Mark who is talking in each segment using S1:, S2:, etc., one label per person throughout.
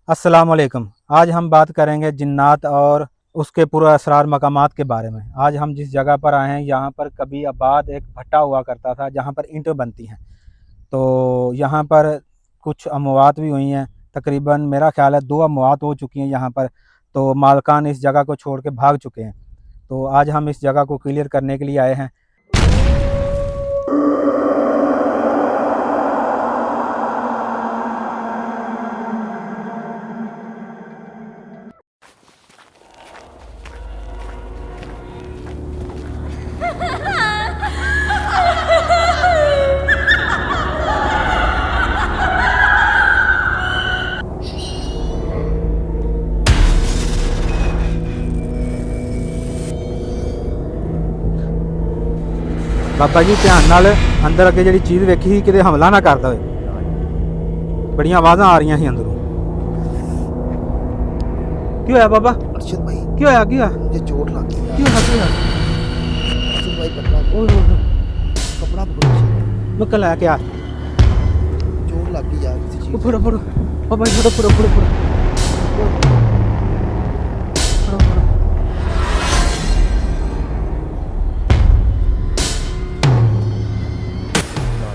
S1: अस्सलाम वालेकुम। आज हम बात करेंगे जिन्नात और उसके पूरे असरार मकामात के बारे में। आज हम जिस जगह पर आए हैं यहाँ पर कभी आबाद एक भट्टा हुआ करता था जहाँ पर ईंटें बनती हैं। तो यहाँ पर कुछ अमवात भी हुई हैं, तकरीबन मेरा ख्याल है 2 अमवात हो चुकी हैं यहाँ पर। तो मालकान इस जगह को छोड़ के भाग चुके हैं। तो आज हम इस जगह को क्लियर करने के लिए आए हैं। बाबा जी ध्यान नाल अंदर अगे जी चीज़ वेखी थी कि हमला ना करता हो। बड़िया आवाज़ा आ रही थी अंदरों। क्यों है बाबा?
S2: अर्शद भाई
S1: क्यों है? क्यों है?
S2: मुझे चोट लग गई यार।
S1: क्यों है? क्यों है?
S2: अर्शद भाई कपड़ा पकड़ो।
S1: मैं कल है क्या?
S2: चोट लग गई यार किसी चीज।
S1: फोड़ो फोड़ो ओ भाई, फोड़ो फोड़ो फोड़ो फोड़ो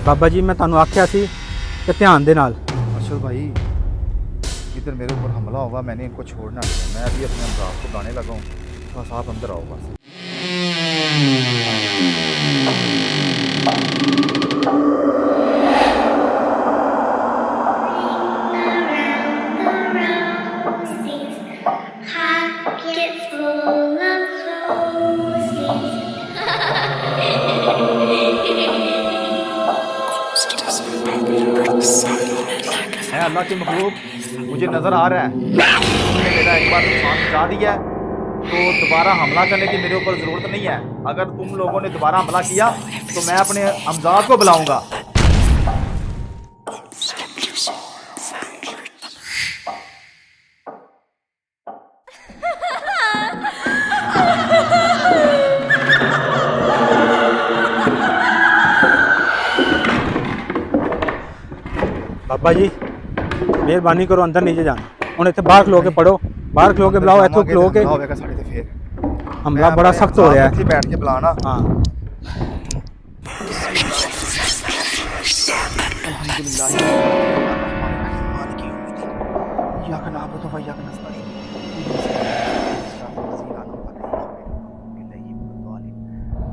S1: बाबा जी मैं तुहानू आख्या सी कि ध्यान दे नाल।
S2: अर्शद भाई इधर मेरे ऊपर हमला होगा, मैंने इनको छोड़ना नहीं है। मैं अभी अपने अमराज को गाने लगा हूँ। बस आप अंदर आओ बस। है अल्लाह की मखलूक, मुझे नज़र आ रहा है तुमने मेरा एक बार नुकसान पहुँचा दिया है, तो दोबारा हमला करने की मेरे ऊपर ज़रूरत नहीं है। अगर तुम लोगों ने दोबारा हमला किया तो मैं अपने अमजाद को बुलाऊंगा।
S1: बाबा जी मेहरबानी करो, अंदर नहीं जाना। हुण इत्थे बाहर खलो के पढ़ो, बाहर खलो के बुलाओ, इत्थों खलो के। हमला बड़ा सख्त हो रहा है।
S2: बैठ के बुलाना।
S1: हाँ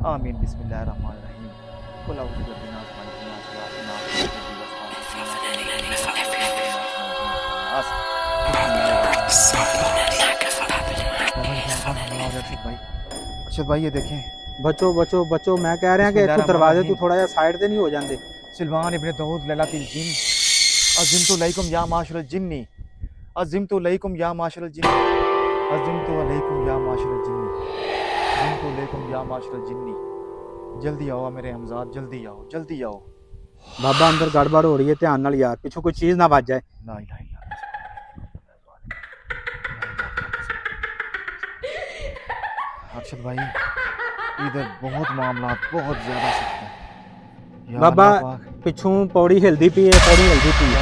S2: आमीन बिस्मिल्लाहिर्रहमानिर्रहीम। कुल औज़ु बिरब्बिन नास मालिकिन नास। अर्शद भाई ये देखें।
S1: बचो बचो बचो, मैं कह रहा कि इत्थों दरवाजे तू थोड़ा जिहा साइड ते नहीं हो जाते?
S2: सिलवान इब्न दाऊद लैलातिल जिन अज़िमतु अलैकुम या माशरल जिन्नी अज़िमतु अलैकुम या माशरल जिन्नी अज़िमतु अलैकुम या माशरल जिन्नी अज़िमतु अलैकुम या माशरल जिन्नी। जल्दी आओ मेरे हमजाद, जल्दी आओ, जल्दी आओ।
S1: बाबा अंदर गड़बड़ हो रही है, ध्यान नाल यार, पिछों कोई चीज़ ना बच जाए।
S2: ला इलाहा इल्लल्लाह। अर्शद भाई इधर बहुत मामला बहुत ज़्यादा सख्त है। या
S1: बाबा
S2: अल्लाह पाक,
S1: पिछों पौड़ी हिलदी पी है, पौड़ी हिलदी पी है।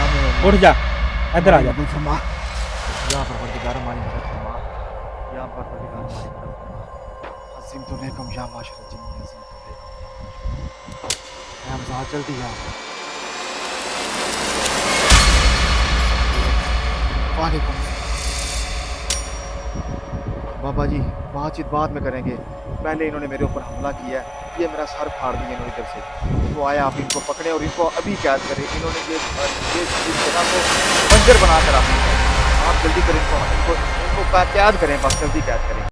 S1: उठ जा, इधर आ जा।
S2: फरमा या परवरदिगार हमारी मदद फरमा, या परवरदिगार हमारी मदद फरमा। अज़िमतु अलैकुम या माशरल जिन्नी अज़िमतु अलैकुम। मैं हमजाद जल्दी आ। वालेकुम। बाबा जी बातचीत बाद में करेंगे, पहले इन्होंने मेरे ऊपर हमला किया है। ये मेरा सर फाड़ दिया इन्होंने इधर से। तो आया आप इनको पकड़े और इनको अभी कैद करें। इन्होंने ये इस जगह को बंजर बना कर रखा है। आप जल्दी करें इनको इनको इनको कैद करें, बस जल्दी कैद करें।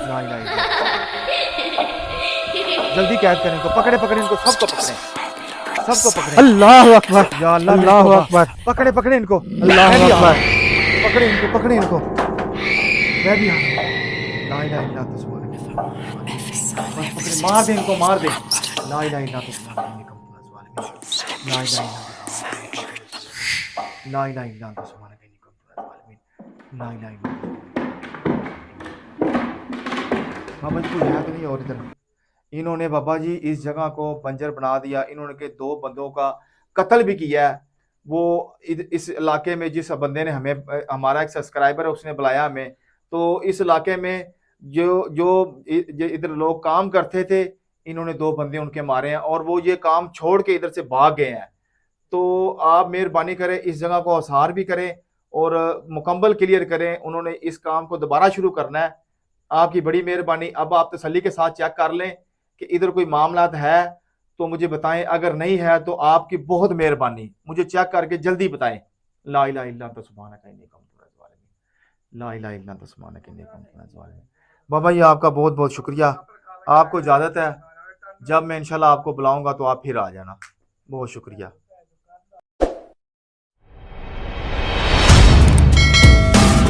S2: ला इलाहा इल्लल्लाह। जल्दी कैद करें इनको, पकड़े पकड़े इनको, सबको पकड़े, सबको पकड़े।
S1: अल्लाह अकबर,
S2: या अल्लाह,
S1: अल्लाह अकबर,
S2: पकड़े पकड़े इनको,
S1: अल्लाह
S2: मैं भी आ रहा
S1: अकबर।
S2: हूं। पकड़े इनको, पकड़े इनको, मैं भी आ रहा हूं। ला इलाहा इल्लल्लाह सुभानक। बस पकड़े, मार दे इनको, मार दे। ला इलाहा इल्लल्लाह सुभानक। ला इलाहा इल्लल्लाह सुभानक। ला इलाहा इल्लल्लाह। बाबा जी कोई है तो नहीं और इधर? इन्होंने बाबा जी इस जगह को बंजर बना दिया, इन्होंने के 2 बंदों का कत्ल भी किया है। वो इस इलाके में जिस बंदे ने हमें हमारा एक सब्सक्राइबर है उसने बुलाया हमें, तो इस इलाके में जो जो इधर लोग काम करते थे, इन्होंने 2 बंदे उनके मारे हैं और वो ये काम छोड़ के इधर से भाग गए हैं। तो आप मेहरबानी करें इस जगह को अवसार भी करें और मुकम्मल क्लियर करें। उन्होंने इस काम को दोबारा शुरू करना है। आपकी बड़ी मेहरबानी। अब आप तसल्ली के साथ चेक कर लें कि इधर कोई मामला है तो मुझे बताएं, अगर नहीं है तो आपकी बहुत मेहरबानी, मुझे चेक करके जल्दी बताएं। ला इलाहा इल्ला अंता सुब्हानक इन्नी कुन्तु मिनज़ ज़ालिमीन। ला इलाहा इल्ला अंता सुब्हानक इन्नी कुन्तु मिनज़ ज़ालिमीन। बाबा जी आपका बहुत बहुत शुक्रिया। आपको इजाज़त है, जब मैं इंशाल्लाह आपको बुलाऊंगा तो आप फिर आ जाना। बहुत शुक्रिया।